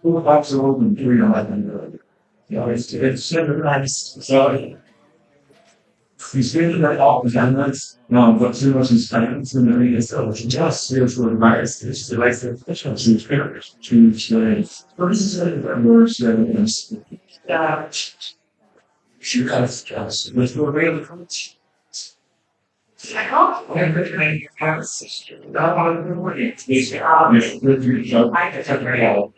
Two boxes open, three on that. You know, it's super nice. So we spend that all the time. That's but too much is finance and everything is so it's just spiritual advice. It's the life of to spirit to say versus the words that she has just with the real coach. Everything has not on the way. It's obvious with your I can take it out.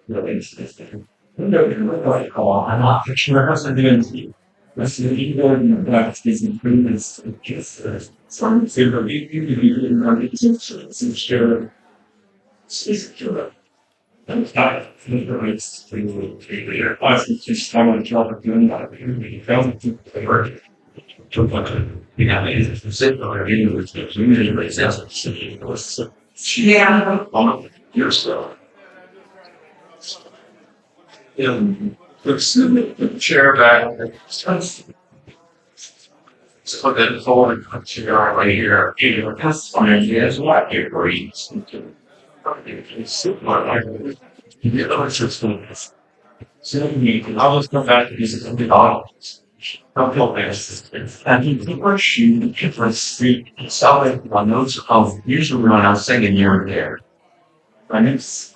I'm not sure how to do it. Let's see, even that is improvements just some zero sure. Sure. That's not the I was just having trouble doing that. We felt to work. Yeah, it's similar. It was usually it was yeah. Yourself. The chair back. So then the following country are right here. You that's fine. Yes, what you read. It's super. You know, it's just so you can always come back to these dollars. And he push you to see solid on those of usually when I'm singing here and there. And it's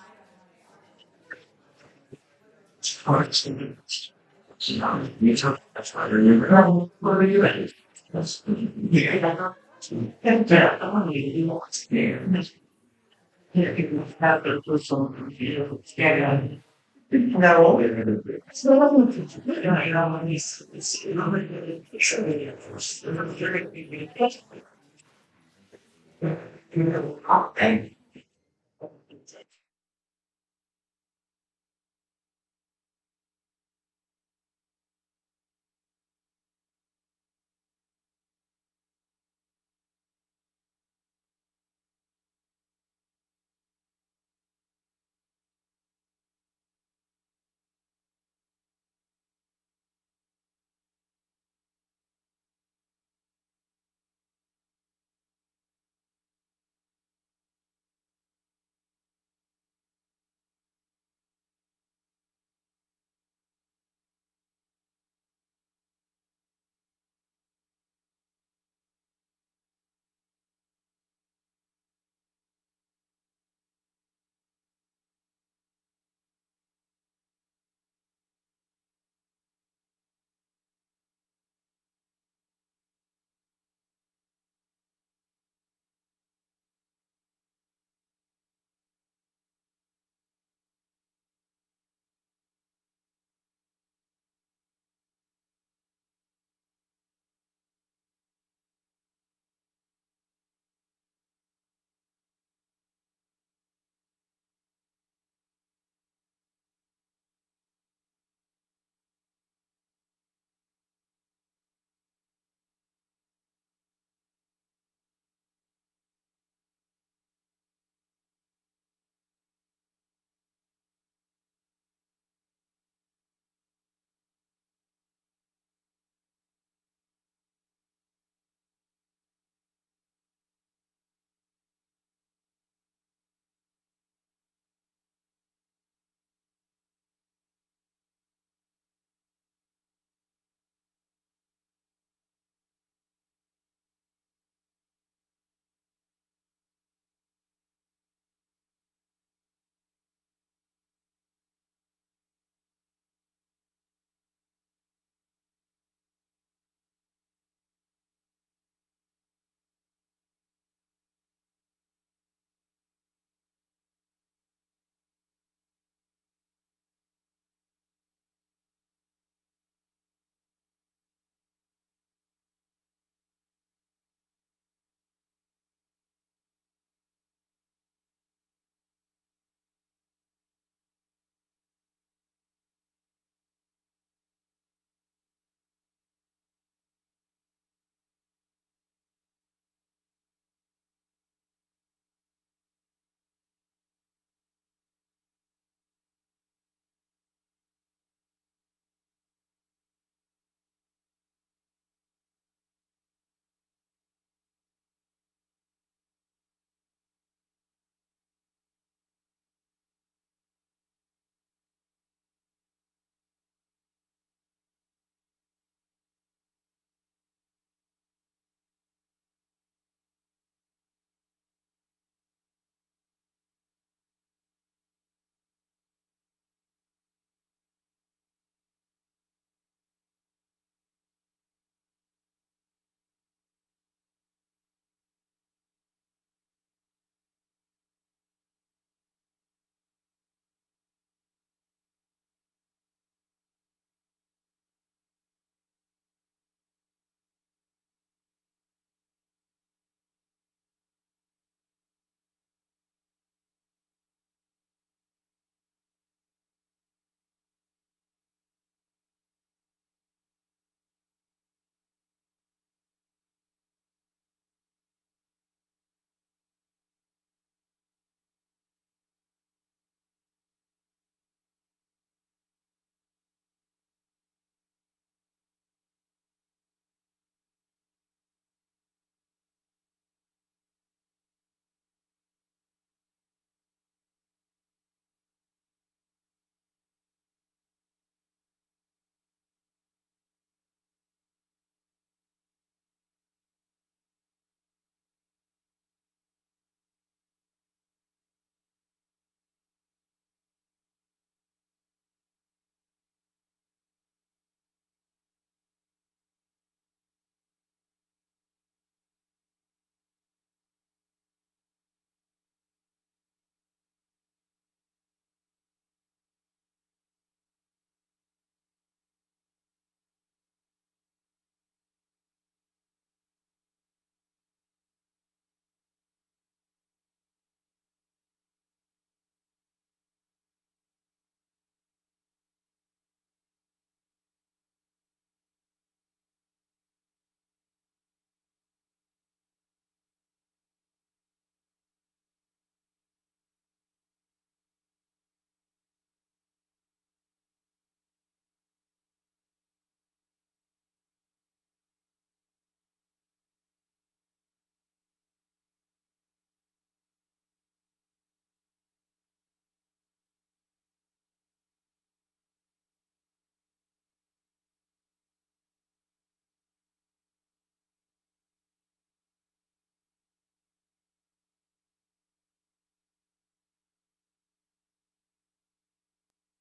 hard to you took that's why you're what are you in? That's yeah. And that only you want to hear. You have to put some you can no, it's not it's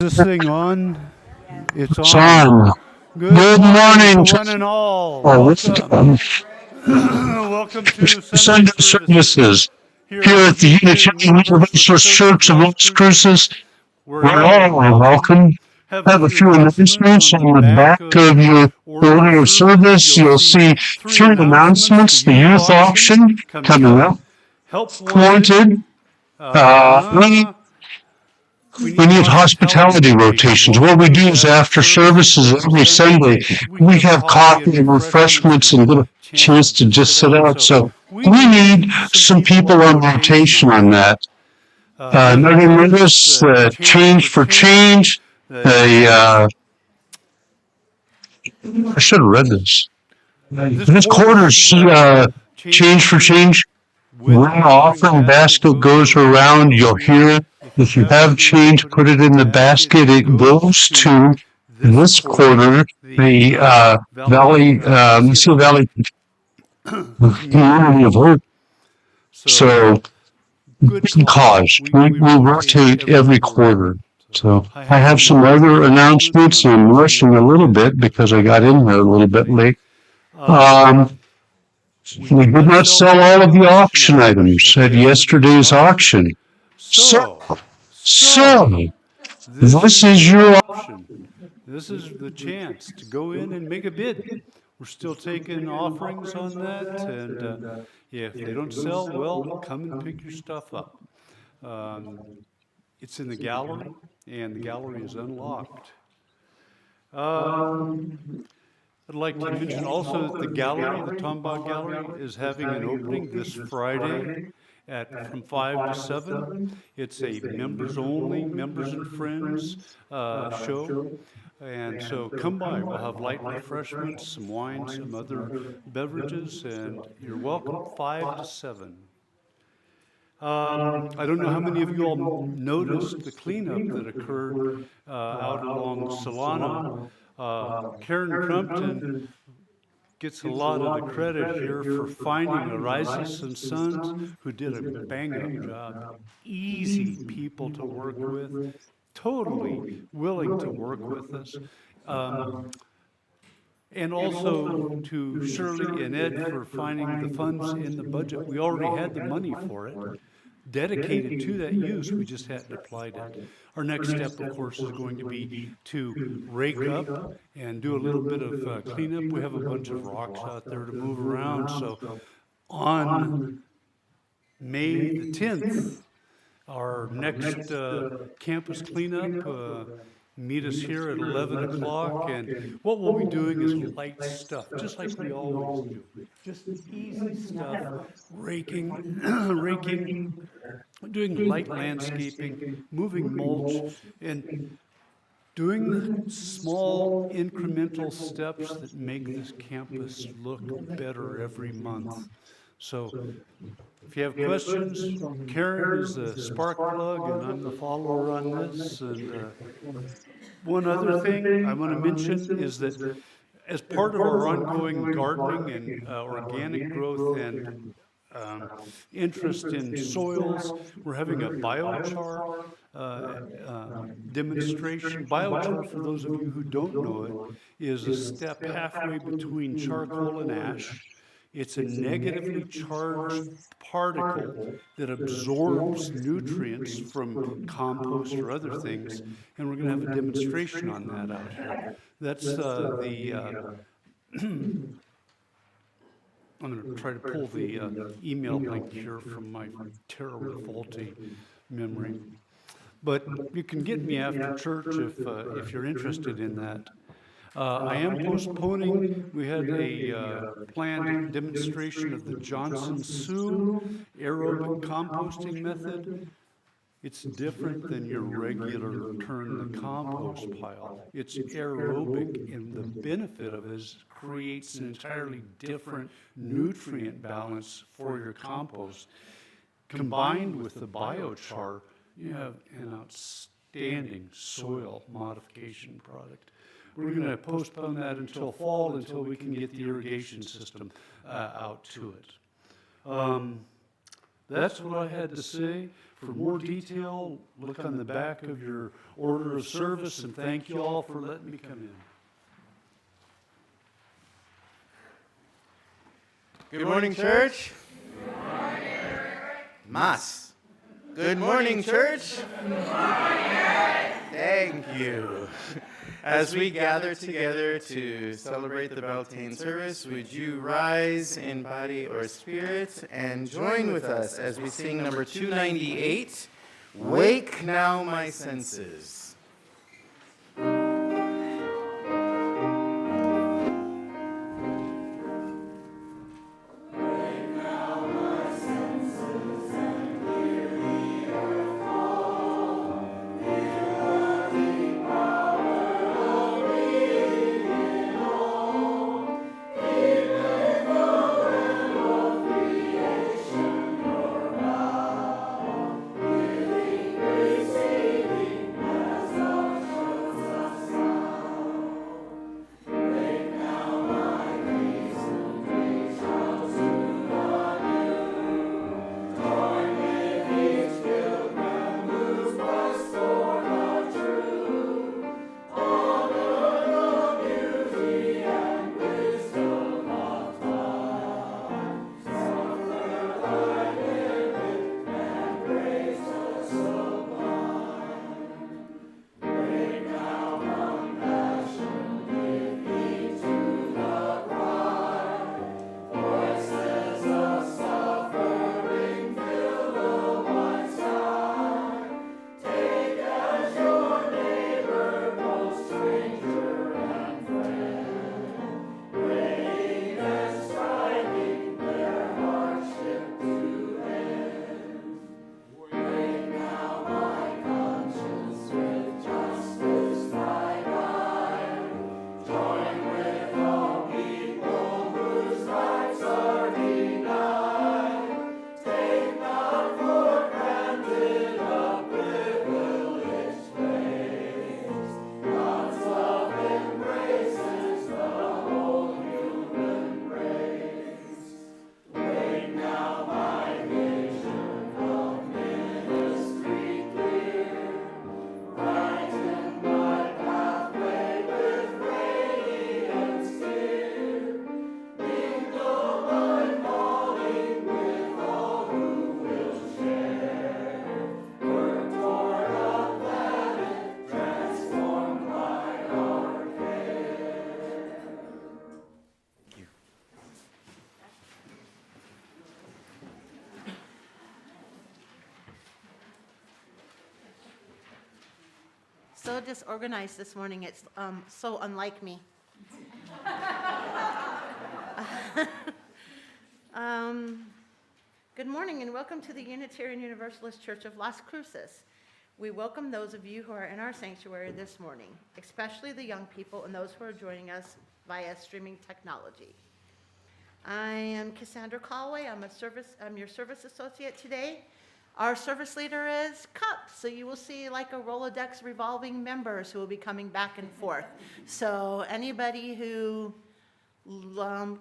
This thing on? It's It's on. on. Good Good morning to morning. one and all. Oh, what's it Welcome. Welcome to Sunday Sunday services services here here at the at the Unitarian Unitarian Universalist Universalist Church of Church of Las Las Cruces, Cruces. where We're all are all welcome. welcome. Have a Have a few few announcements announcements on the on the back back of of your your order of order of service. service. You'll You'll see see three three announcements: the announcements. The youth youth auction auction coming coming up, up. help wanted. Wanted. We Uh, we We need need hospitality hospitality rotations. rotations. What we What we do do is is after after services services every every Sunday, Sunday, we we have have coffee coffee and and refreshments refreshments and and get a get a chance chance to to sit just sit out. out. So So we we need need some some people people on on rotation rotation on on that. that. Another Another notice, notice, change change for for change. change. The, A, I should have read this. this This quarter's quarter's change for change for change change. when When the the offering offering basket basket goes goes around, around, you'll you'll hear hear if if you you have have change, change, put it put in it the in the basket. basket. It It goes goes to to this this quarter, quarter, the the Mesilla Missile Valley Valley Community of Community of Hope. Hope. So So, good cause. cause We we rotate rotate every every quarter. quarter. So So I I have have some some other other announcements, and announcements. I'm I'm rushing a rushing a little little bit bit because because I I got got in in here there a a little little bit bit late. late. Um, Um, we we did did not not sell sell all of all the of the auction auction items items at at yesterday's yesterday's auction. auction. So, So, so so, this this is is your your option. This is the chance to go in and make a bid. We're still taking offerings on that, and if they don't sell, well, come and pick your stuff up. Um, it's in the gallery, and the gallery is unlocked. Um, I'd like to mention also that the gallery, the Tombach Gallery, is having an opening this Friday at from 5 to 7. It's a members only, members and friends show. And so come by. We'll have light refreshments, some wine, some other beverages, and you're welcome 5 to 7. I don't know how many of you all noticed the cleanup that occurred out along Solana. Karen Crumpton gets a lot of the credit here for finding Arises and Sons, who did a bang-up job. Easy people to work with, totally willing to work with us. Um, and also to Shirley and Ed for finding the funds in the budget. We already had the money for it, dedicated to that use. We just hadn't applied it. Our next step, of course, is going to be to rake up and do a little bit of cleanup. We have a bunch of rocks out there to move around. So on May the 10th, our next campus cleanup, meet us here at 11 o'clock. And what we'll be doing is light stuff, just like we always do. Just easy stuff, raking, raking, doing light landscaping, moving mulch, and doing the small incremental steps that make this campus look better every month. So if you have questions, Karen is the spark plug and I'm the follower on this. And one other thing I want to mention is that as part of our ongoing gardening and organic growth and um, interest in soils. We're having a biochar demonstration. Biochar, for those of you who don't know it, is a step halfway between charcoal and ash. It's a negatively charged particle that absorbs nutrients from compost or other things, and we're going to have a demonstration on that out here. That's I'm going to try to pull the email link here from my terribly faulty memory. But you can get me after church if you're interested in that. I am postponing. We had a planned demonstration of the Johnson Sioux aerobic composting method. It's different than your regular turn the compost pile. It's aerobic, and the benefit of it is creates an entirely different nutrient balance for your compost. Combined with the biochar, you have an outstanding soil modification product. We're going to postpone that until fall, until we can get the irrigation system out to it. That's what I had to say. For more detail, look on the back of your order of service, and thank you all for letting me come in. Good morning, church. Good morning. Mas. Good morning, church. Good morning. Thank you. As we gather together to celebrate the Beltane Service, would you rise in body or spirit and join with us as we sing number 298, Wake Now My Senses. So disorganized this morning, it's so unlike me. Good morning and welcome to the Unitarian Universalist Church of Las Cruces. We welcome those of you who are in our sanctuary this morning, especially the young people and those who are joining us via streaming technology. I am Cassandra Calloway. I'm your service associate today. Our service leader is CUUPS, so you will see like a Rolodex revolving members who will be coming back and forth. So anybody who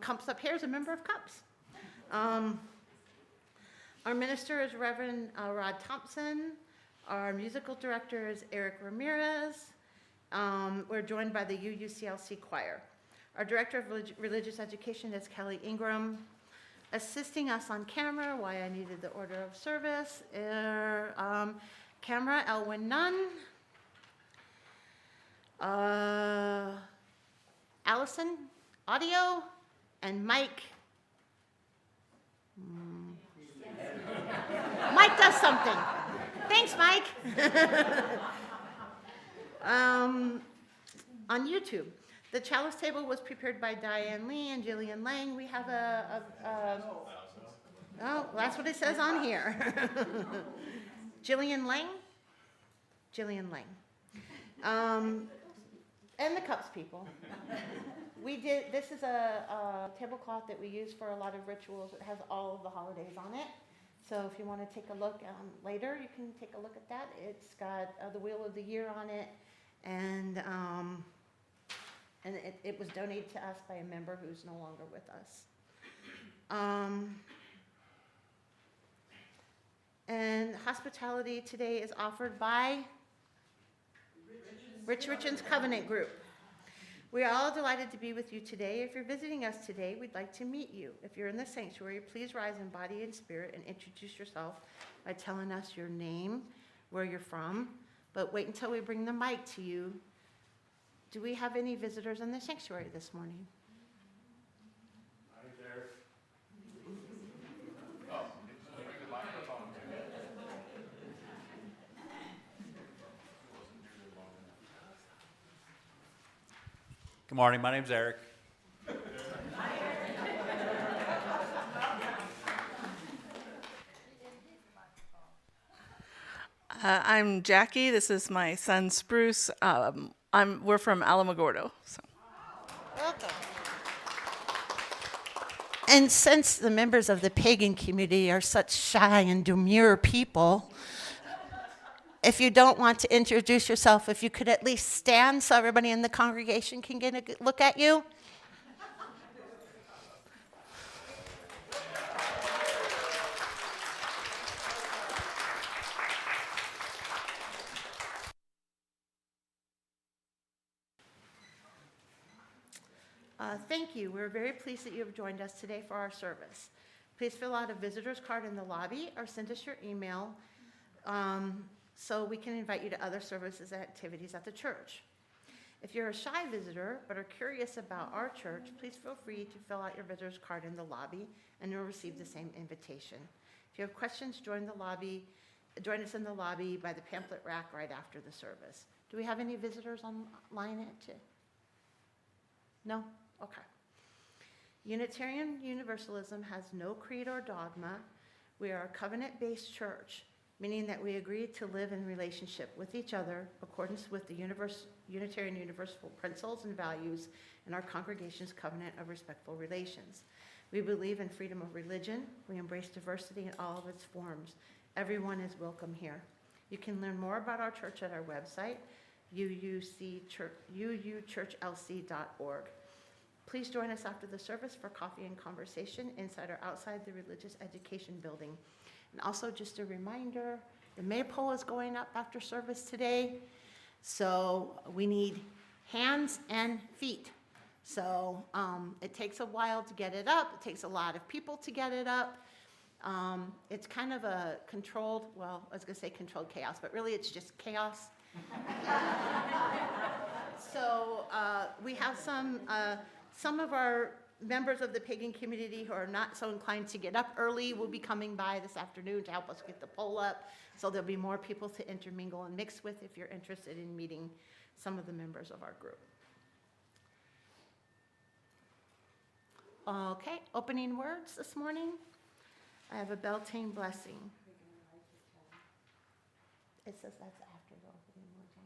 comes up here is a member of CUUPS. Our minister is Reverend Rod Thompson. Our musical director is Eric Ramirez. We're joined by the UUCLC choir. Our director of religious education is Kelly Ingram. Assisting us on camera, why I needed the order of service, camera Elwin Nunn, Allison, audio, and Mike. Mike does something. Thanks, Mike. On YouTube. The chalice table was prepared by Diane Lee and Jillian Lang. We have oh, that's what it says on here. Jillian Lang? Jillian Lang. And the CUUPS people. This is a tablecloth that we use for a lot of rituals. It has all of the holidays on it. So if you want to take a look later, you can take a look at that. It's got the Wheel of the Year on it. And it was donated to us by a member who's no longer with us. And hospitality today is offered by Rich Richard's Covenant Group. We are all delighted to be with you today. If you're visiting us today, we'd like to meet you. If you're in the sanctuary, please rise in body and spirit and introduce yourself by telling us your name, where you're from, but wait until we bring the mic to you. Do we have any visitors in the sanctuary this morning? Good morning, my name's Eric. I'm Jackie. This is my son Spruce. We're from Alamogordo. So. Welcome. And since the members of the pagan community are such shy and demure people, if you don't want to introduce yourself, if you could at least stand so everybody in the congregation can get a good look at you. Thank you. We're very pleased that you have joined us today for our service. Please fill out a visitor's card in the lobby or send us your email so we can invite you to other services and activities at the church. If you're a shy visitor but are curious about our church, please feel free to fill out your visitor's card in the lobby and you'll receive the same invitation. If you have questions, join us in the lobby by the pamphlet rack right after the service. Do we have any visitors online too? No? Okay. Unitarian Universalism has no creed or dogma. We are a covenant-based church, meaning that we agree to live in relationship with each other in accordance with the Unitarian Universal principles and values in our congregation's covenant of respectful relations. We believe in freedom of religion. We embrace diversity in all of its forms. Everyone is welcome here. You can learn more about our church at our website, UUCLC.org. Please join us after the service for coffee and conversation inside or outside the Religious Education Building. And also just a reminder, the maypole is going up after service today, so we need hands and feet. So it takes a while to get it up. It takes a lot of people to get it up. It's kind of a controlled, well, I was going to say controlled chaos, but really it's just chaos. So we have some of our members of the pagan community who are not so inclined to get up early will be coming by this afternoon to help us get the pole up. So there'll be more people to intermingle and mix with if you're interested in meeting some of the members of our group. Okay, opening words this morning. I have a Beltane blessing. It says that's after the opening words on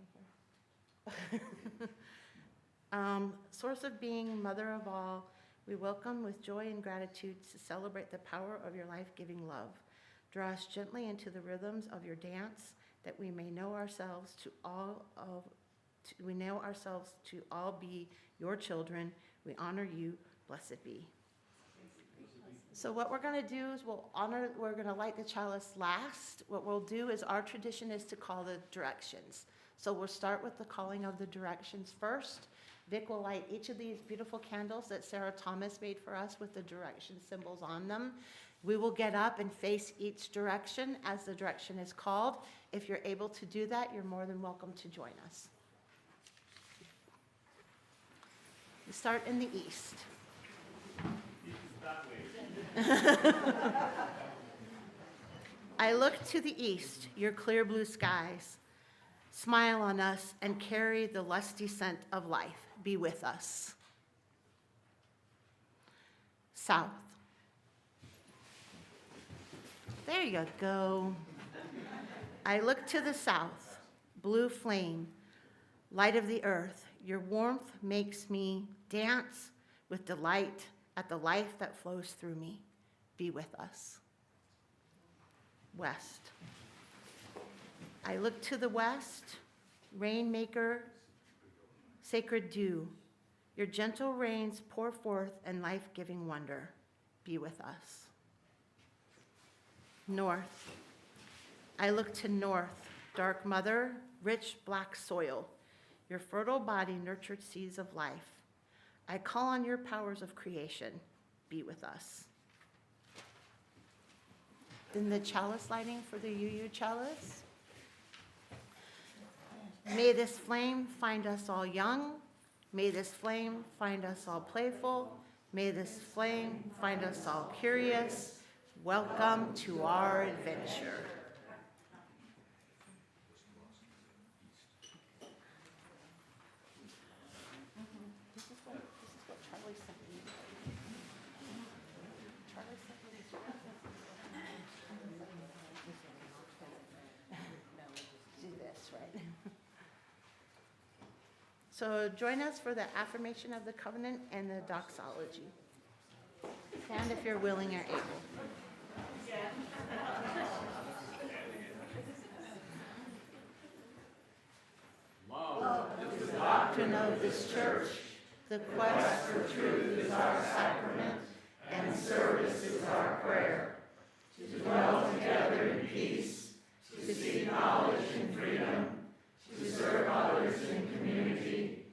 here. Source of being, mother of all, we welcome with joy and gratitude to celebrate the power of your life-giving love. Draw us gently into the rhythms of your dance, that we may know ourselves to all be your children. We honor you. Blessed be. So what we're going to do is we're going to light the chalice last. What we'll do is our tradition is to call the directions. So we'll start with the calling of the directions first. Vic will light each of these beautiful candles that Sarah Thomas made for us with the direction symbols on them. We will get up and face each direction as the direction is called. If you're able to do that, you're more than welcome to join us. We start in the east. I look to the east, your clear blue skies. Smile on us and carry the lusty scent of life. Be with us. South. There you go. I look to the south, blue flame, light of the earth. Your warmth makes me dance with delight at the life that flows through me. Be with us. West. I look to the west, rainmaker, sacred dew. Your gentle rains pour forth in life-giving wonder. Be with us. North. I look to north, dark mother, rich black soil. Your fertile body nurtured seeds of life. I call on your powers of creation. Be with us. Then the chalice lighting for the UU chalice. May this flame find us all young. May this flame find us all playful. May this flame find us all curious. Welcome to our adventure. This is what Charlie sent me. Charlie sent me these do this, right? So join us for the affirmation of the covenant and the doxology. Stand if you're willing or able. Love is the doctrine of this church. The quest for truth is our sacrament, and service is our prayer. To dwell together in peace, to seek knowledge and freedom, to serve others in community,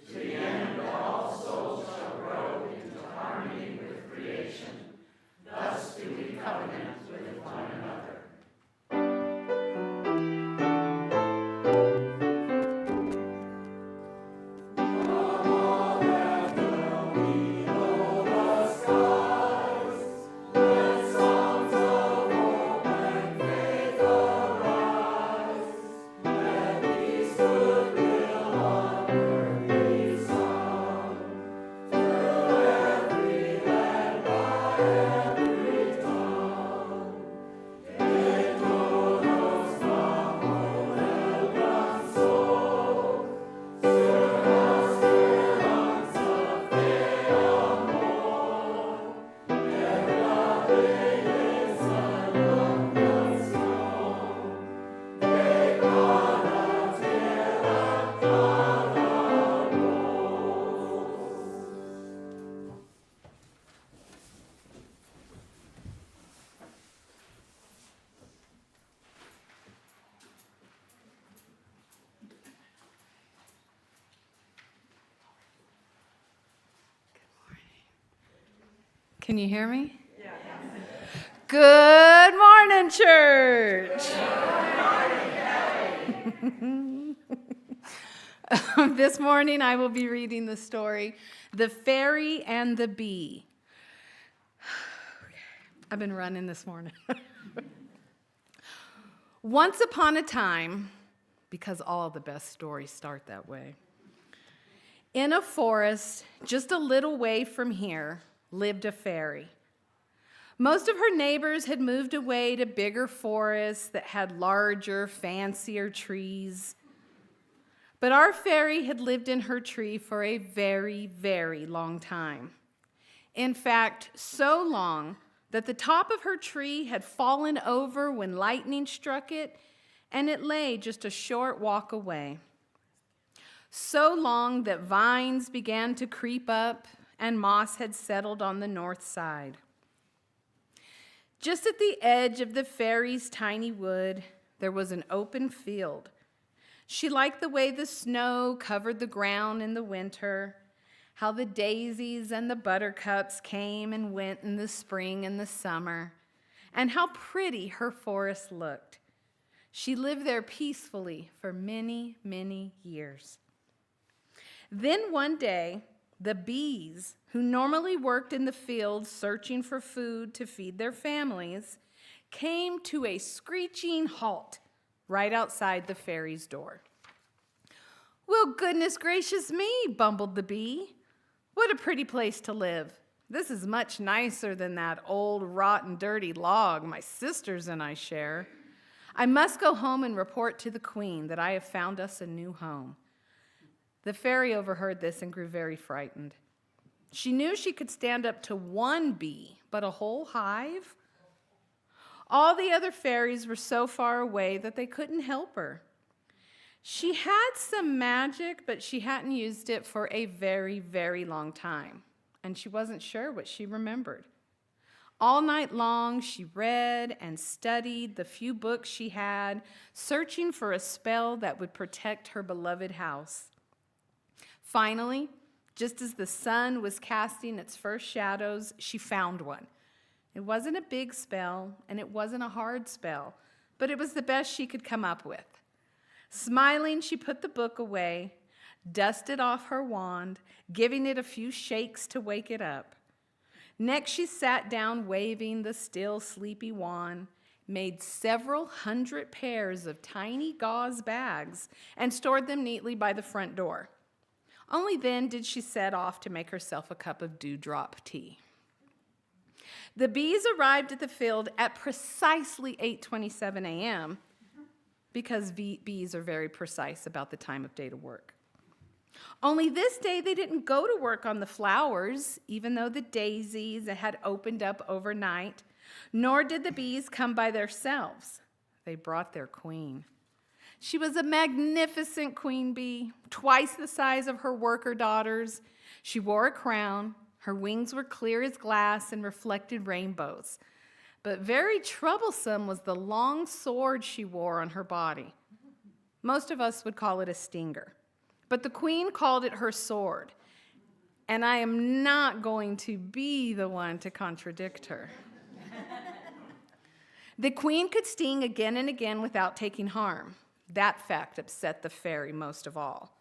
to the end that all souls shall grow into harmony with creation. Thus do we covenant with one another. Can you hear me? Yeah. Good morning, church. This morning I will be reading the story, The Fairy and the Bee. I've been running this morning. Once upon a time, because all the best stories start that way, in a forest just a little way from here, lived a fairy. Most of her neighbors had moved away to bigger forests that had larger, fancier trees. But our fairy had lived in her tree for a very, very long time. In fact, so long that the top of her tree had fallen over when lightning struck it, and it lay just a short walk away. So long that vines began to creep up, and moss had settled on the north side. Just at the edge of the fairy's tiny wood, there was an open field. She liked the way the snow covered the ground in the winter, how the daisies and the buttercups came and went in the spring and the summer, and how pretty her forest looked. She lived there peacefully for many, many years. Then one day, the bees, who normally worked in the fields searching for food to feed their families, came to a screeching halt right outside the fairy's door. "Well, goodness gracious me," bumbled the bee. "What a pretty place to live. This is much nicer than that old, rotten, dirty log my sisters and I share. I must go home and report to the queen that I have found us a new home." The fairy overheard this and grew very frightened. She knew she could stand up to one bee, but a whole hive? All the other fairies were so far away that they couldn't help her. She had some magic, but she hadn't used it for a very, very long time, and she wasn't sure what she remembered. All night long, she read and studied the few books she had, searching for a spell that would protect her beloved house. Finally, just as the sun was casting its first shadows, she found one. It wasn't a big spell, and it wasn't a hard spell, but it was the best she could come up with. Smiling, she put the book away, dusted off her wand, giving it a few shakes to wake it up. Next, she sat down, waving the still sleepy wand, made several hundred pairs of tiny gauze bags, and stored them neatly by the front door. Only then did she set off to make herself a cup of dewdrop tea. The bees arrived at the field at precisely 8:27 a.m., because bees are very precise about the time of day to work. Only this day they didn't go to work on the flowers, even though the daisies had opened up overnight, nor did the bees come by themselves. They brought their queen. She was a magnificent queen bee, twice the size of her worker daughters. She wore a crown. Her wings were clear as glass and reflected rainbows. But very troublesome was the long sword she wore on her body. Most of us would call it a stinger, but the queen called it her sword, and I am not going to be the one to contradict her. The queen could sting again and again without taking harm. That fact upset the fairy most of all.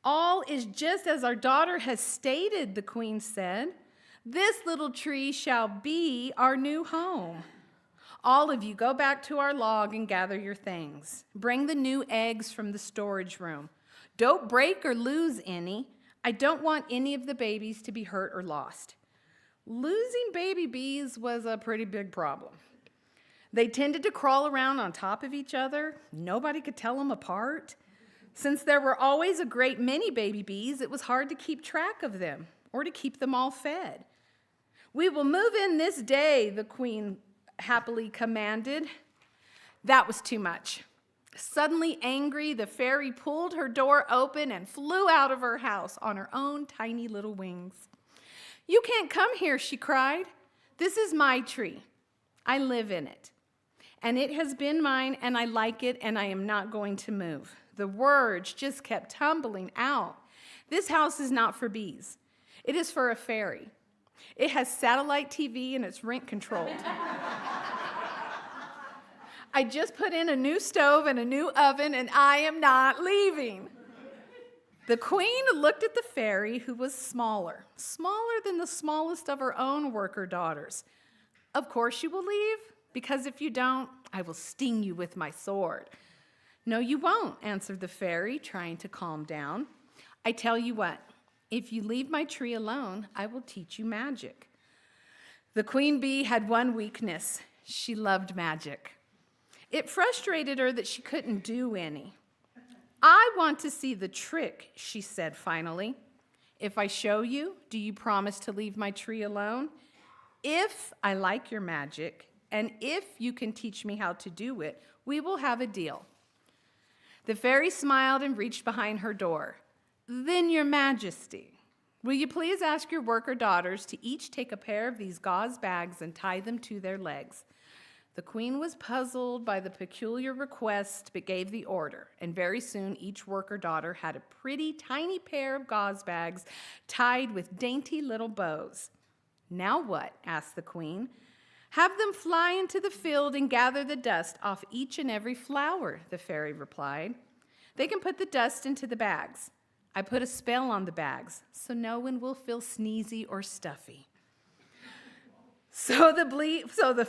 All is just as our daughter has stated, the queen said. This little tree shall be our new home. All of you go back to our log and gather your things. Bring the new eggs from the storage room. Don't break or lose any. I don't want any of the babies to be hurt or lost. Losing baby bees was a pretty big problem. They tended to crawl around on top of each other. Nobody could tell them apart. Since there were always a great many baby bees, it was hard to keep track of them or to keep them all fed. We will move in this day, the queen happily commanded. That was too much. Suddenly angry, the fairy pulled her door open and flew out of her house on her own tiny little wings. You can't come here, she cried. This is my tree. I live in it. And it has been mine, and I like it, and I am not going to move. The words just kept tumbling out. This house is not for bees. It is for a fairy. It has satellite TV and it's rent controlled. I just put in a new stove and a new oven, and I am not leaving. The queen looked at the fairy, who was smaller than the smallest of her own worker daughters. Of course you will leave, because if you don't, I will sting you with my sword. No, you won't, answered the fairy, trying to calm down. I tell you what, if you leave my tree alone, I will teach you magic. The queen bee had one weakness. She loved magic. It frustrated her that she couldn't do any. I want to see the trick, she said finally. If I show you, do you promise to leave my tree alone? If I like your magic, and if you can teach me how to do it, we will have a deal. The fairy smiled and reached behind her door. Then, your majesty, will you please ask your worker daughters to each take a pair of these gauze bags and tie them to their legs? The queen was puzzled by the peculiar request, but gave the order, and very soon each worker daughter had a pretty tiny pair of gauze bags tied with dainty little bows. Now what? Asked the queen. Have them fly into the field and gather the dust off each and every flower, the fairy replied. They can put the dust into the bags. I put a spell on the bags, so no one will feel sneezy or stuffy. So the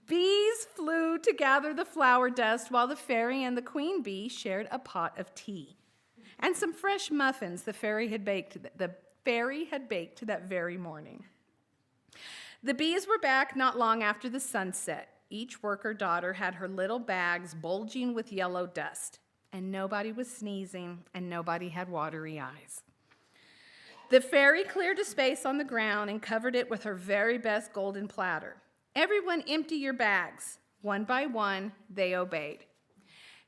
bees flew to gather the flower dust, while the fairy and the queen bee shared a pot of tea and some fresh muffins the fairy had baked that very morning. The bees were back not long after the sunset. Each worker daughter had her little bags bulging with yellow dust, and nobody was sneezing, and nobody had watery eyes. The fairy cleared a space on the ground and covered it with her very best golden platter. Everyone empty your bags. One by one, they obeyed.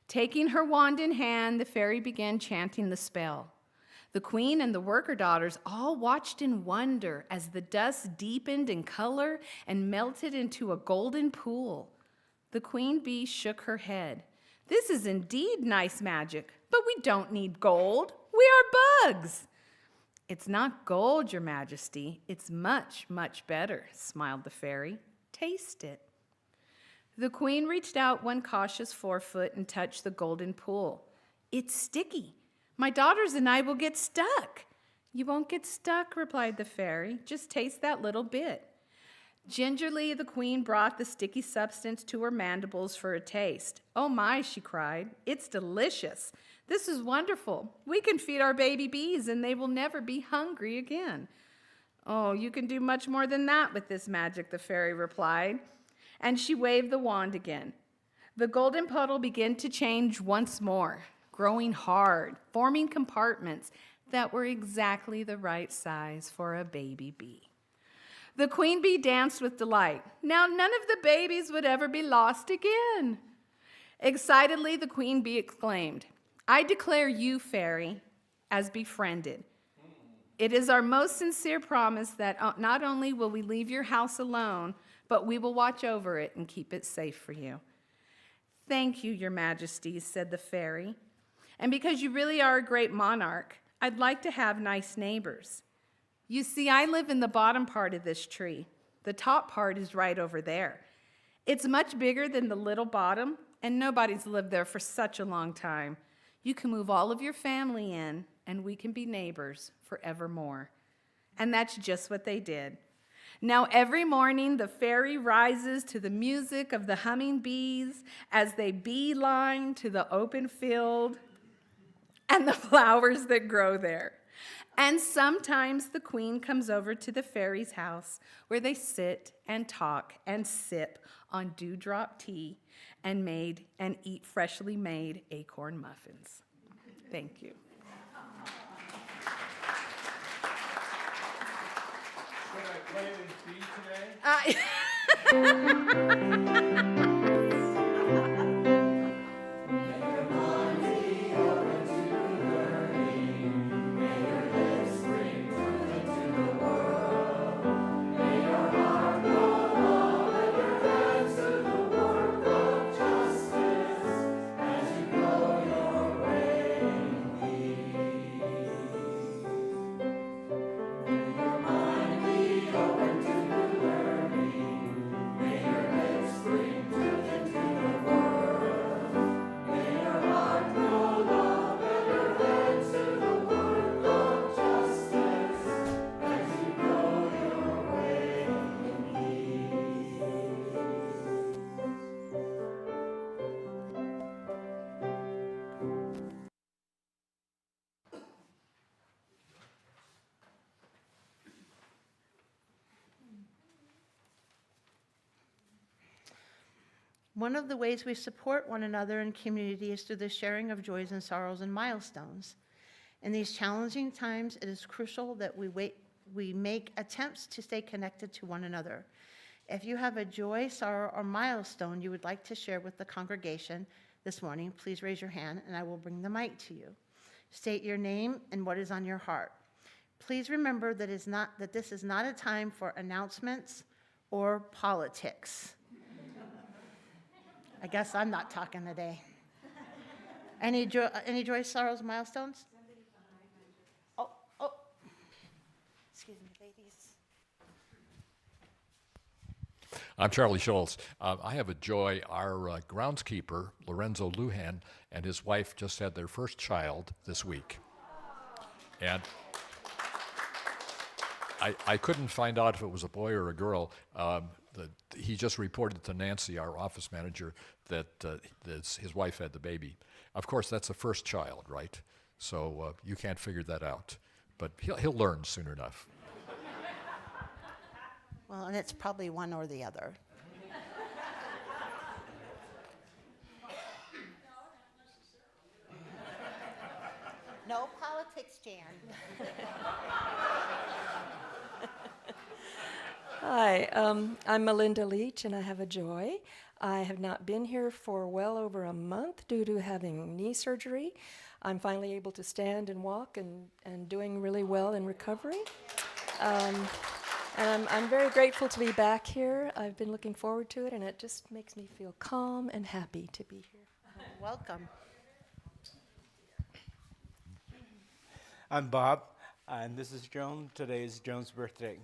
Taking her wand in hand, the fairy began chanting the spell. The queen and the worker daughters all watched in wonder as the dust deepened in color and melted into a golden pool. The queen bee shook her head. This is indeed nice magic, but we don't need gold. We are bugs. It's not gold, Your Majesty. It's much, much better, smiled the fairy. Taste it. The queen reached out one cautious forefoot and touched the golden pool. It's sticky. My daughters and I will get stuck. You won't get stuck, replied the fairy. Just taste that little bit. Gingerly, the queen brought the sticky substance to her mandibles for a taste. Oh my, she cried. It's delicious. This is wonderful. We can feed our baby bees and they will never be hungry again. Oh, you can do much more than that with this magic, the fairy replied. And she waved the wand again. The golden puddle began to change once more, growing hard, forming compartments that were exactly the right size for a baby bee. The queen bee danced with delight. Now none of the babies would ever be lost again. Excitedly, the queen bee exclaimed, I declare you, fairy, as befriended. It is our most sincere promise that not only will we leave your house alone, but we will watch over it and keep it safe for you. Thank you, Your Majesty, said the fairy. And because you really are a great monarch, I'd like to have nice neighbors. You see, I live in the bottom part of this tree. The top part is right over there. It's much bigger than the little bottom, and nobody's lived there for such a long time. You can move all of your family in, and we can be neighbors forevermore. And that's just what they did. Now every morning the fairy rises to the music of the humming bees as they beeline to the open field and the flowers that grow there. And sometimes the queen comes over to the fairy's house where they sit and talk and sip on dewdrop tea and eat freshly made acorn muffins. Thank you. Should I play this beat today? One of the ways we support one another in community is through the sharing of joys and sorrows and milestones. In these challenging times, it is crucial that we make attempts to stay connected to one another. If you have a joy, sorrow, or milestone you would like to share with the congregation this morning, please raise your hand and I will bring the mic to you. State your name and what is on your heart. Please remember that this is not a time for announcements or politics. I guess I'm not talking today. Any joy, sorrows, milestones? Oh, excuse me, ladies. I'm Charlie Schultz. I have a joy. Our groundskeeper, Lorenzo Lujan, and his wife just had their first child this week. And I couldn't find out if it was a boy or a girl. He just reported to Nancy, our office manager, that his wife had the baby. Of course, that's the first child, right? So you can't figure that out. But he'll learn soon enough. Well, and it's probably one or the other. No politics, Jan. Hi, I'm Melinda Leach, and I have a joy. I have not been here for well over a month due to having knee surgery. I'm finally able to stand and walk and doing really well in recovery. And I'm very grateful to be back here. I've been looking forward to it, and it just makes me feel calm and happy to be here. Welcome. I'm Bob, and this is Joan. Today is Joan's birthday.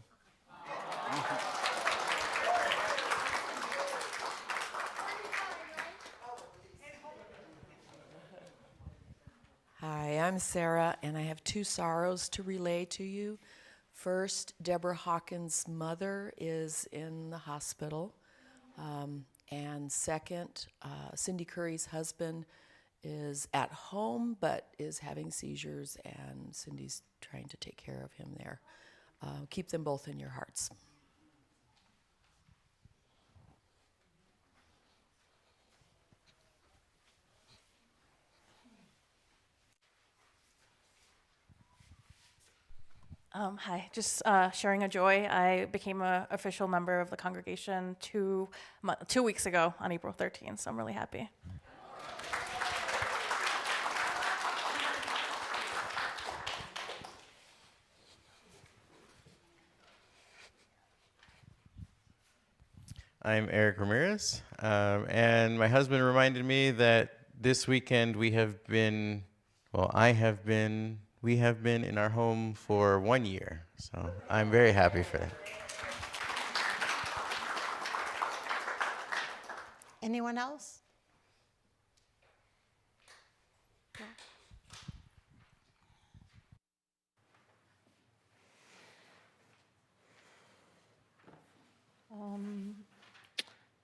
Hi, I'm Sarah, and I have two sorrows to relay to you. First, Deborah Hawkins' mother is in the hospital. And second, Cindy Curry's husband is at home but is having seizures, and Cindy's trying to take care of him there. Keep them both in your hearts. Hi, just sharing a joy. I became an official member of the congregation 2 weeks ago on April 13th, so I'm really happy. I'm Eric Ramirez, and my husband reminded me that this weekend we have been in our home for 1 year, so I'm very happy for that. Anyone else?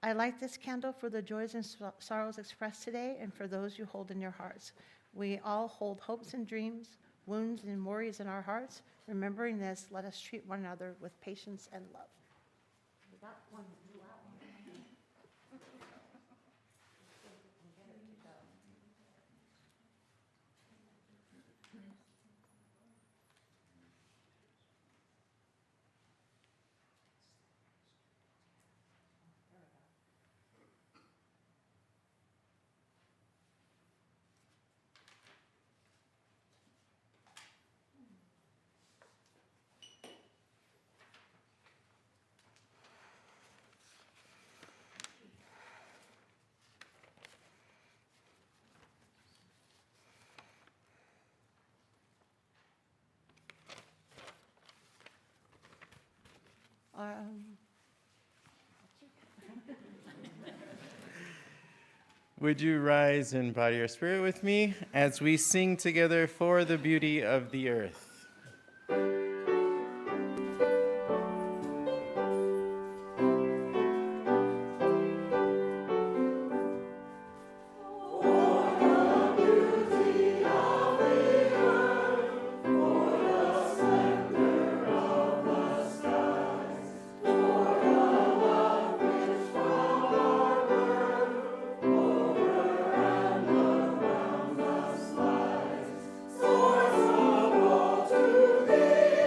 I light this candle for the joys and sorrows expressed today and for those you hold in your hearts. We all hold hopes and dreams, wounds and worries in our hearts. Remembering this, let us treat one another with patience and love. We got one blue out. Would you rise in body or spirit with me as we sing together for the beauty of the earth? To thee.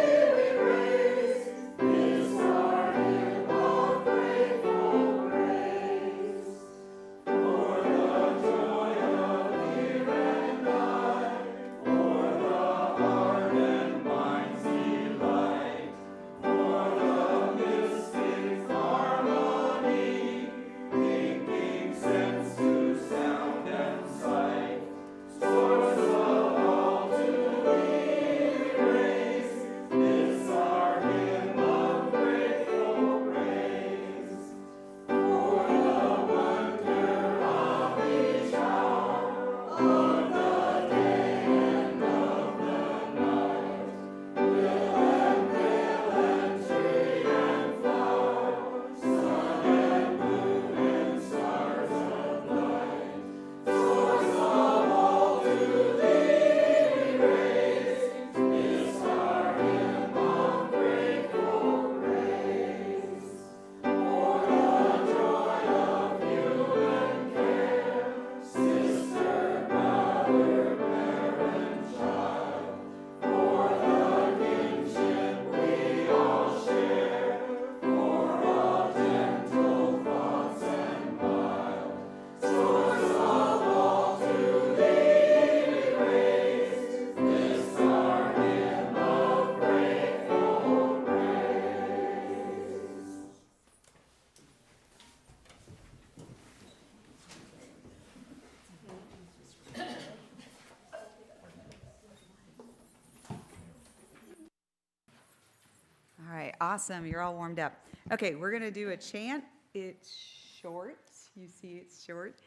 awesome. You're all warmed up. Okay, we're going to do a chant. It's short. You see it's short.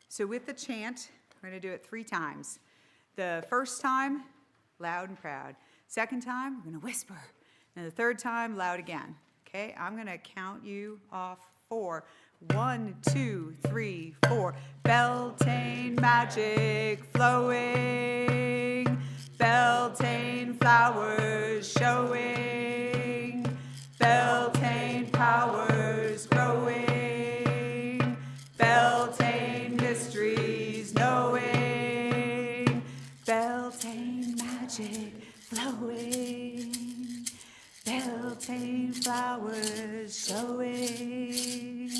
So with the chant, we're going to do it 3 times. The first time, loud and proud. Second time, we're going to whisper. And the third time, loud again. Okay, I'm going to count you off 4. 1, 2, 3, 4. Beltane magic flowing. Beltane flowers showing. Beltane powers growing. Beltane mysteries knowing. Beltane magic flowing. Beltane flowers showing.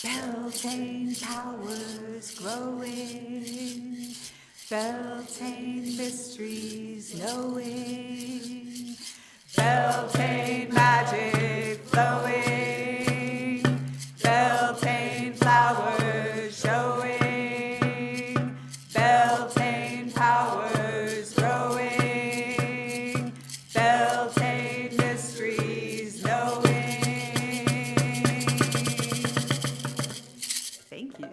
Beltane powers growing. Beltane mysteries knowing. Beltane magic flowing. Beltane flowers showing. Beltane powers growing. Beltane mysteries knowing. Thank you.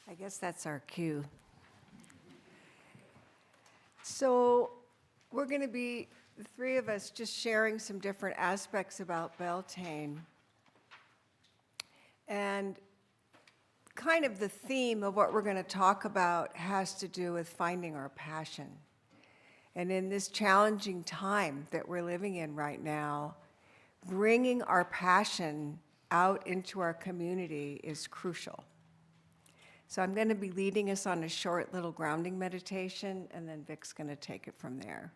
I guess that's our cue. So we're going to be, the 3 of us, just sharing some different aspects about Beltane. And kind of the theme of what we're going to talk about has to do with finding our passion. And in this challenging time that we're living in right now, bringing our passion out into our community is crucial. So I'm going to be leading us on a short little grounding meditation, and then Vic's going to take it from there.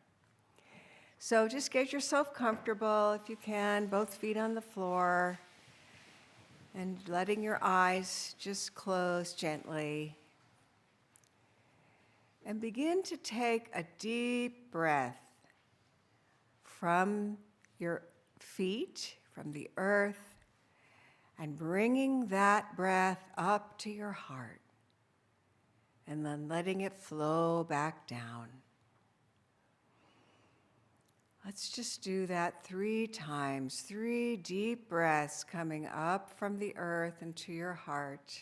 So just get yourself comfortable if you can, both feet on the floor, and letting your eyes just close gently. And begin to take a deep breath from your feet, from the earth, and bringing that breath up to your heart, and then letting it flow back down. Let's just do that 3 times, 3 deep breaths coming up from the earth into your heart,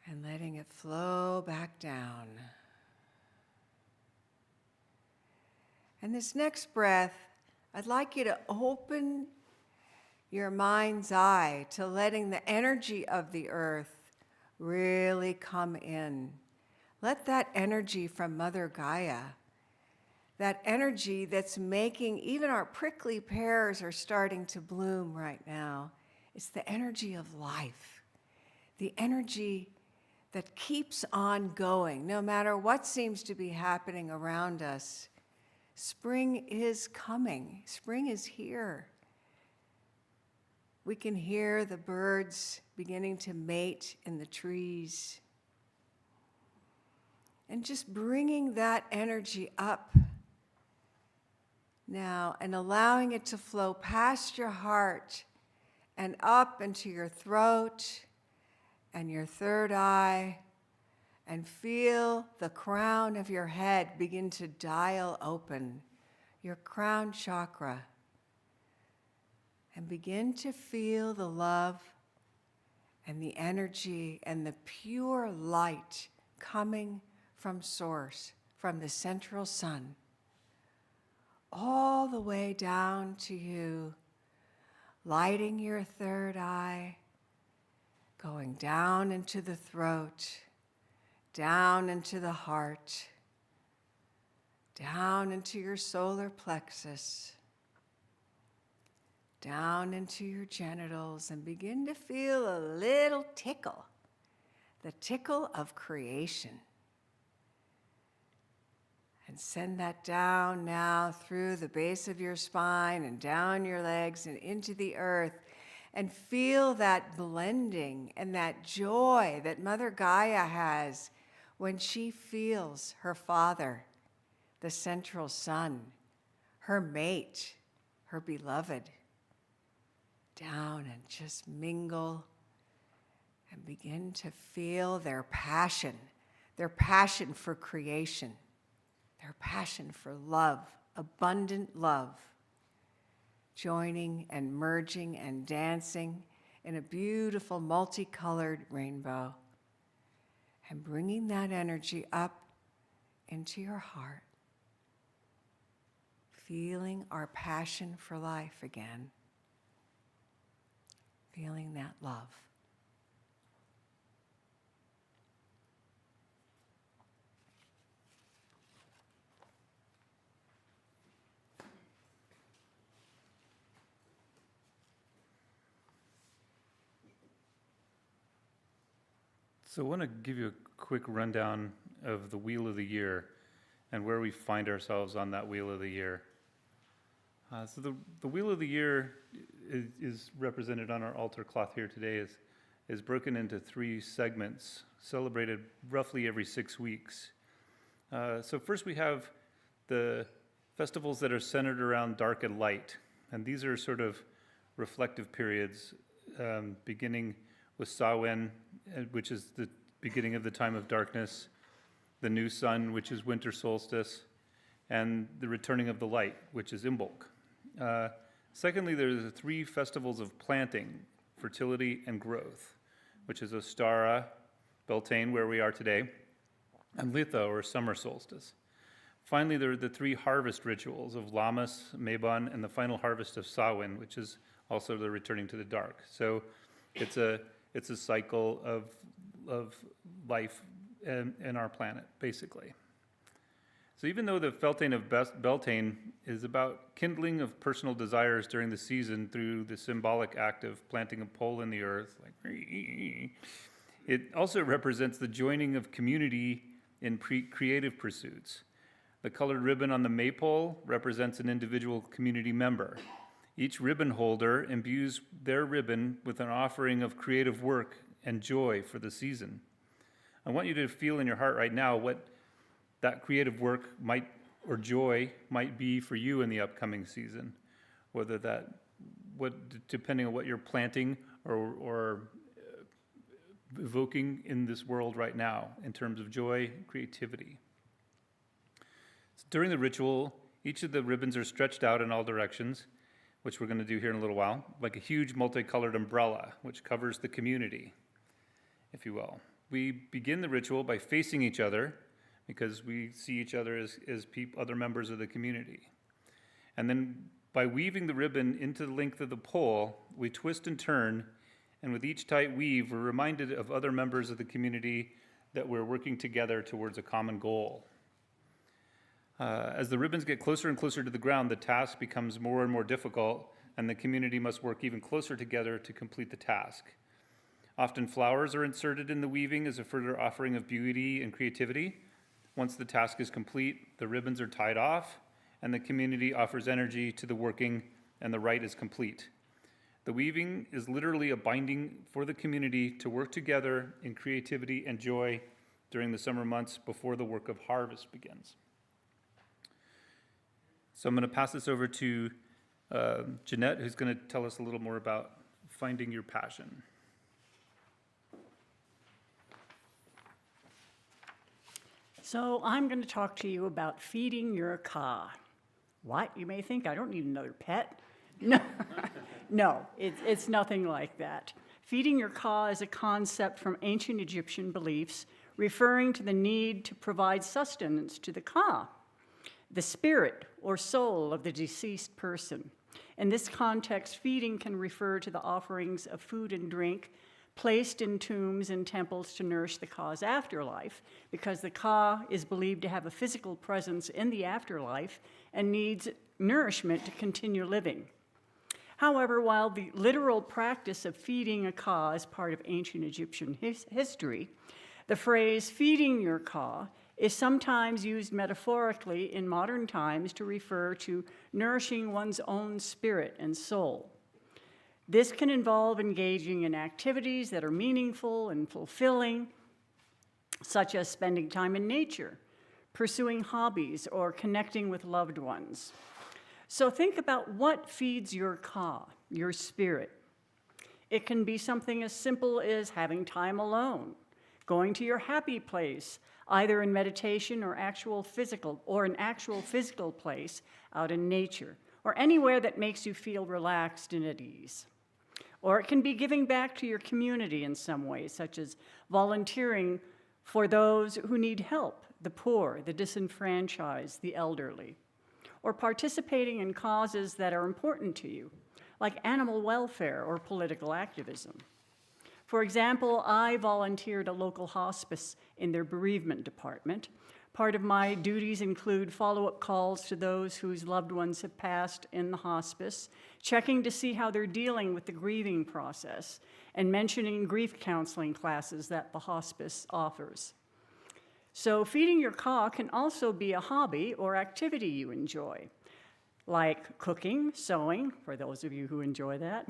and letting it flow back down. And this next breath, I'd like you to open your mind's eye to letting the energy of the earth really come in. Let that energy from Mother Gaia, that energy that's making even our prickly pears are starting to bloom right now. It's the energy of life, the energy that keeps on going no matter what seems to be happening around us. Spring is coming. Spring is here. We can hear the birds beginning to mate in the trees. And just bringing that energy up now and allowing it to flow past your heart and up into your throat and your third eye, and feel the crown of your head begin to dial open, your crown chakra, and begin to feel the love and the energy and the pure light coming from source, from the central sun, all the way down to you, lighting your third eye, going down into the throat, down into the heart, down into your solar plexus, down into your genitals, and begin to feel a little tickle, the tickle of creation. And send that down now through the base of your spine and down your legs and into the earth. And feel that blending and that joy that Mother Gaia has when she feels her father, the central sun, her mate, her beloved, down and just mingle and begin to feel their passion for creation, their passion for love, abundant love, joining and merging and dancing in a beautiful multicolored rainbow, and bringing that energy up into your heart, feeling our passion for life again, feeling that love. So I want to give you a quick rundown of the Wheel of the Year and where we find ourselves on that Wheel of the Year. So the Wheel of the Year is represented on our altar cloth here today, is broken into 3 segments, celebrated roughly every 6 weeks. So first we have the festivals that are centered around dark and light, and these are sort of reflective periods, beginning with Samhain, which is the beginning of the time of darkness, the new sun, which is winter solstice, and the returning of the light, which is Imbolc. Secondly, there's the 3 festivals of planting, fertility, and growth, which is Ostara, Beltane, where we are today, and Litha, or summer solstice. Finally, there are the 3 harvest rituals of Lammas, Mabon, and the final harvest of Samhain, which is also the returning to the dark. So It's a cycle of life in our planet, basically. So even though the Beltane of Beltane is about kindling of personal desires during the season through the symbolic act of planting a pole in the earth, it also represents the joining of community in creative pursuits. The colored ribbon on the maypole represents an individual community member. Each ribbon holder imbues their ribbon with an offering of creative work and joy for the season. I want you to feel in your heart right now what that creative work or joy might be for you in the upcoming season, depending on what you're planting or evoking in this world right now in terms of joy, creativity. So during the ritual, each of the ribbons are stretched out in all directions, which we're going to do here in a little while, like a huge multicolored umbrella, which covers the community, if you will. We begin the ritual by facing each other, because we see each other as other members of the community. And then by weaving the ribbon into the length of the pole, we twist and turn, and with each tight weave, we're reminded of other members of the community that we're working together towards a common goal. As the ribbons get closer and closer to the ground, the task becomes more and more difficult, and the community must work even closer together to complete the task. Often flowers are inserted in the weaving as a further offering of beauty and creativity. Once the task is complete, the ribbons are tied off, and the community offers energy to the working, and the rite is complete. The weaving is literally a binding for the community to work together in creativity and joy during the summer months before the work of harvest begins. So I'm going to pass this over to Jeanette, who's going to tell us a little more about finding your passion. So I'm going to talk to you about feeding your ka. What? You may think I don't need another pet. No, no, it's nothing like that. Feeding your ka is a concept from ancient Egyptian beliefs referring to the need to provide sustenance to the ka, the spirit or soul of the deceased person. In this context, feeding can refer to the offerings of food and drink placed in tombs and temples to nourish the ka's afterlife, because the ka is believed to have a physical presence in the afterlife and needs nourishment to continue living. However, while the literal practice of feeding a ka is part of ancient Egyptian history, the phrase feeding your ka is sometimes used metaphorically in modern times to refer to nourishing one's own spirit and soul. This can involve engaging in activities that are meaningful and fulfilling, such as spending time in nature, pursuing hobbies, or connecting with loved ones. So think about what feeds your ka, your spirit. It can be something as simple as having time alone, going to your happy place, either in meditation or an actual physical place out in nature, or anywhere that makes you feel relaxed and at ease. Or it can be giving back to your community in some way, such as volunteering for those who need help, the poor, the disenfranchised, the elderly. Or participating in causes that are important to you, like animal welfare or political activism. For example, I volunteered at a local hospice in their bereavement department. Part of my duties include follow-up calls to those whose loved ones have passed in the hospice, checking to see how they're dealing with the grieving process, and mentioning grief counseling classes that the hospice offers. So feeding your ka can also be a hobby or activity you enjoy, like cooking, sewing, for those of you who enjoy that,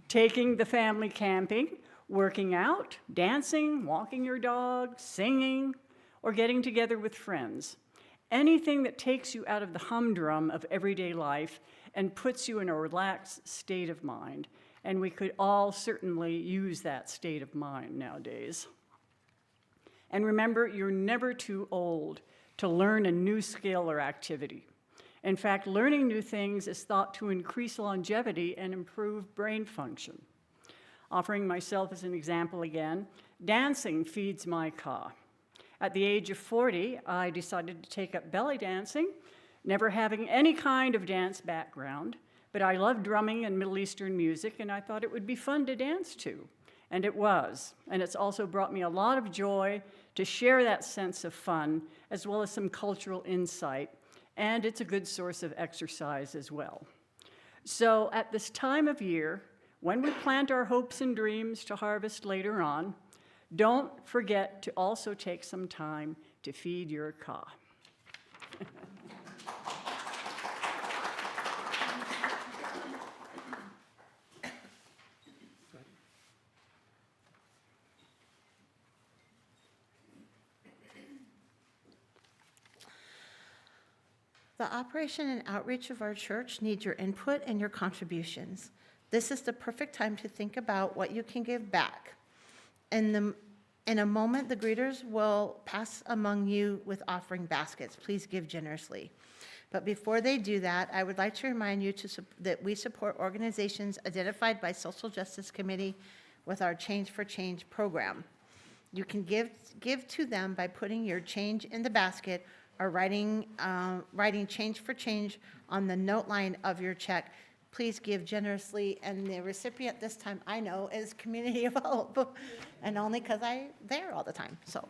taking the family camping, working out, dancing, walking your dog, singing, or getting together with friends. Anything that takes you out of the humdrum of everyday life and puts you in a relaxed state of mind. And we could all certainly use that state of mind nowadays. And remember, you're never too old to learn a new skill or activity. In fact, learning new things is thought to increase longevity and improve brain function. Offering myself as an example again, dancing feeds my ka. At the age of 40, I decided to take up belly dancing, never having any kind of dance background, but I love drumming and Middle Eastern music, and I thought it would be fun to dance to. And it was. And it's also brought me a lot of joy to share that sense of fun, as well as some cultural insight. And it's a good source of exercise as well. So at this time of year, when we plant our hopes and dreams to harvest later on, don't forget to also take some time to feed your ka. The operation and outreach of our church needs your input and your contributions. This is the perfect time to think about what you can give back. In a moment, the greeters will pass among you with offering baskets. Please give generously. But before they do that, I would like to remind you that we support organizations identified by Social Justice Committee with our Change for Change program. You can give to them by putting your change in the basket or writing Change for Change on the note line of your check. Please give generously, and the recipient this time I know is Community of Hope, and only because I'm there all the time, so.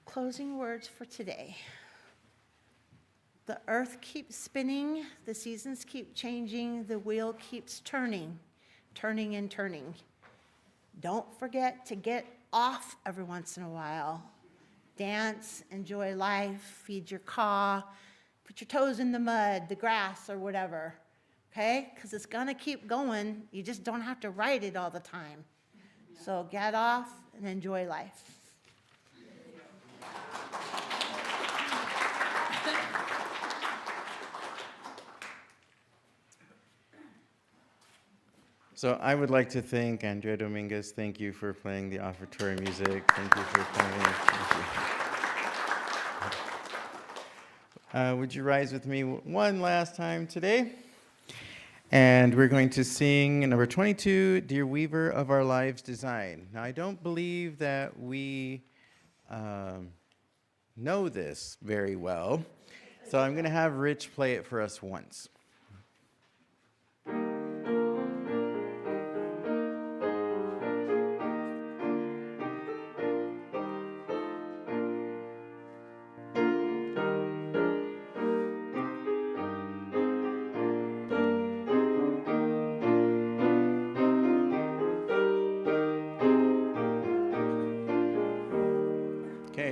Closing words for today. The earth keeps spinning, the seasons keep changing, the wheel keeps turning, turning and turning. Don't forget to get off every once in a while. Dance, enjoy life, feed your caw, put your toes in the mud, the grass, or whatever, okay? Because it's gonna keep going. You just don't have to ride it all the time. So get off and enjoy life. So I would like to thank Andrea Dominguez. Thank you for playing the offertory music. Thank you for coming. Thank you. Would you rise with me one last time today? And we're going to sing number 22, Dear Weaver of Our Lives Design. Now, I don't believe that we know this very well, so I'm going to have Rich play it for us once.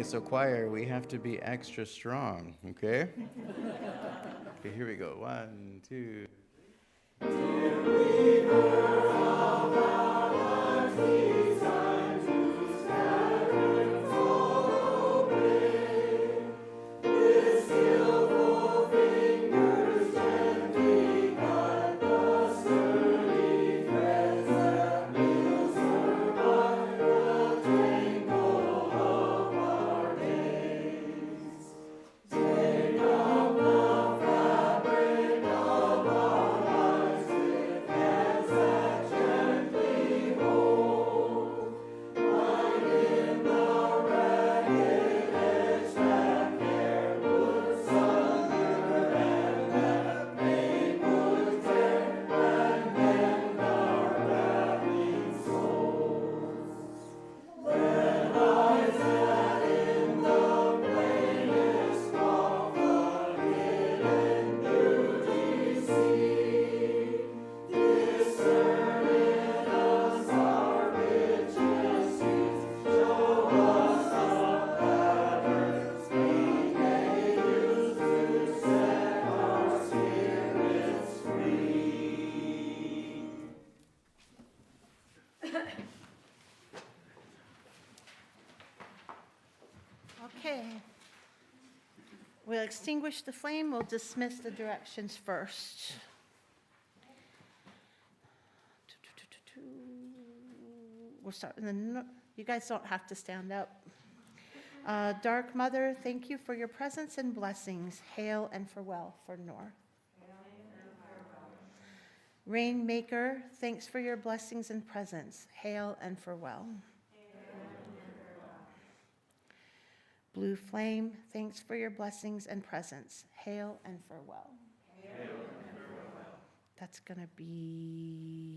so choir, we have to be extra strong, okay? Okay, here we go. 1, 2. Okay. We'll extinguish the flame. We'll dismiss the directions first. We'll start with you guys don't have to stand up. Dark Mother, thank you for your presence and blessings. Hail and farewell for North. Rainmaker, thanks for your blessings and presence. Hail and farewell. Blue Flame, thanks for your blessings and presence. Hail and farewell. That's going to be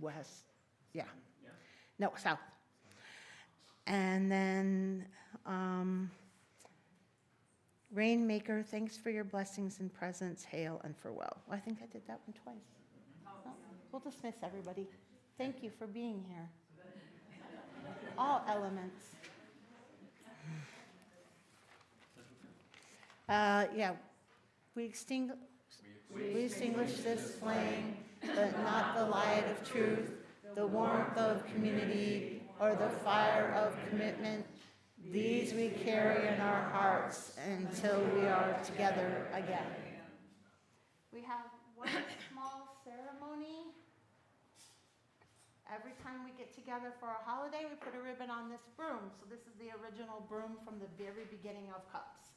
west. Yeah. No, south. And then Rainmaker, thanks for your blessings and presence. Hail and farewell. Well, I think I did that one twice. Oh, we'll dismiss everybody. Thank you for being here. All elements. Yeah, we extinguish this flame, but not the light of truth, the warmth of community, or the fire of commitment. These we carry in our hearts until we are together again. We have one small ceremony. Every time we get together for a holiday, we put a ribbon on this broom. So this is the original broom from the very beginning of CUUPS.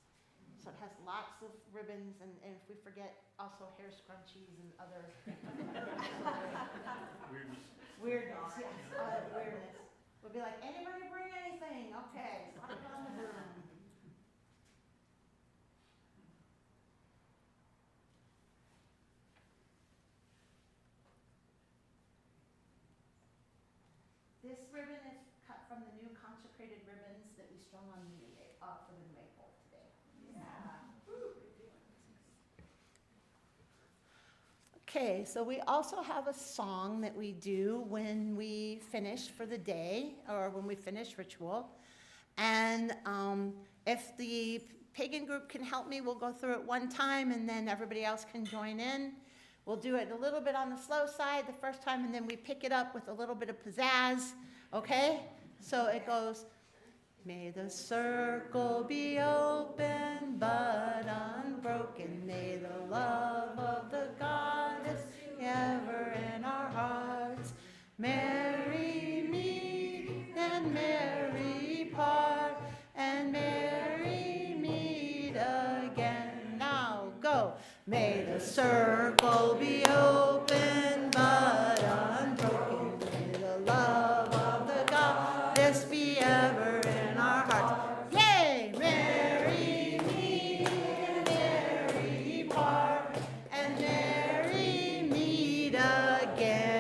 So it has lots of ribbons, and if we forget, also hair scrunchies and other weirdness. Yes, weirdness. We'll be like, anybody bring anything? Okay, slap it on the broom. This ribbon is cut from the new consecrated ribbons that we strung on the for the maple today. Okay, so we also have a song that we do when we finish for the day or when we finish ritual. And if the pagan group can help me, we'll go through it one time and then everybody else can join in. We'll do it a little bit on the slow side the first time and then we pick it up with a little bit of pizzazz, okay? So it goes, may the circle be open but unbroken. May the love of the goddess be ever in our hearts. Merry meet and merry part and merry meet again. Now go. May the circle be open but unbroken. May the love of the goddess be ever in our hearts. Yay! Merry meet and merry part and merry meet again.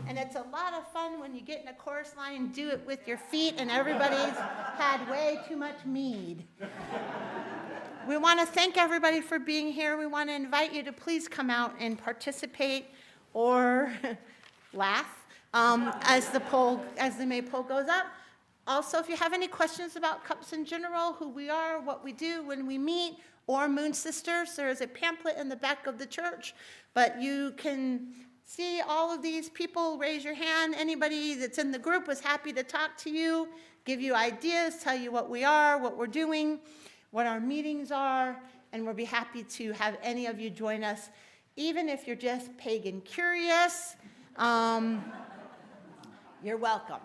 And it's a lot of fun when you get in a chorus line and do it with your feet and everybody's had way too much mead. We want to thank everybody for being here. We want to invite you to please come out and participate or laugh as the maypole goes up. Also, if you have any questions about CUUPS in general, who we are, what we do when we meet, or Moon Sisters, there is a pamphlet in the back of the church, but you can see all of these people. Raise your hand. Anybody that's in the group was happy to talk to you, give you ideas, tell you what we are, what we're doing, what our meetings are, and we'll be happy to have any of you join us, even if you're just pagan curious. You're welcome.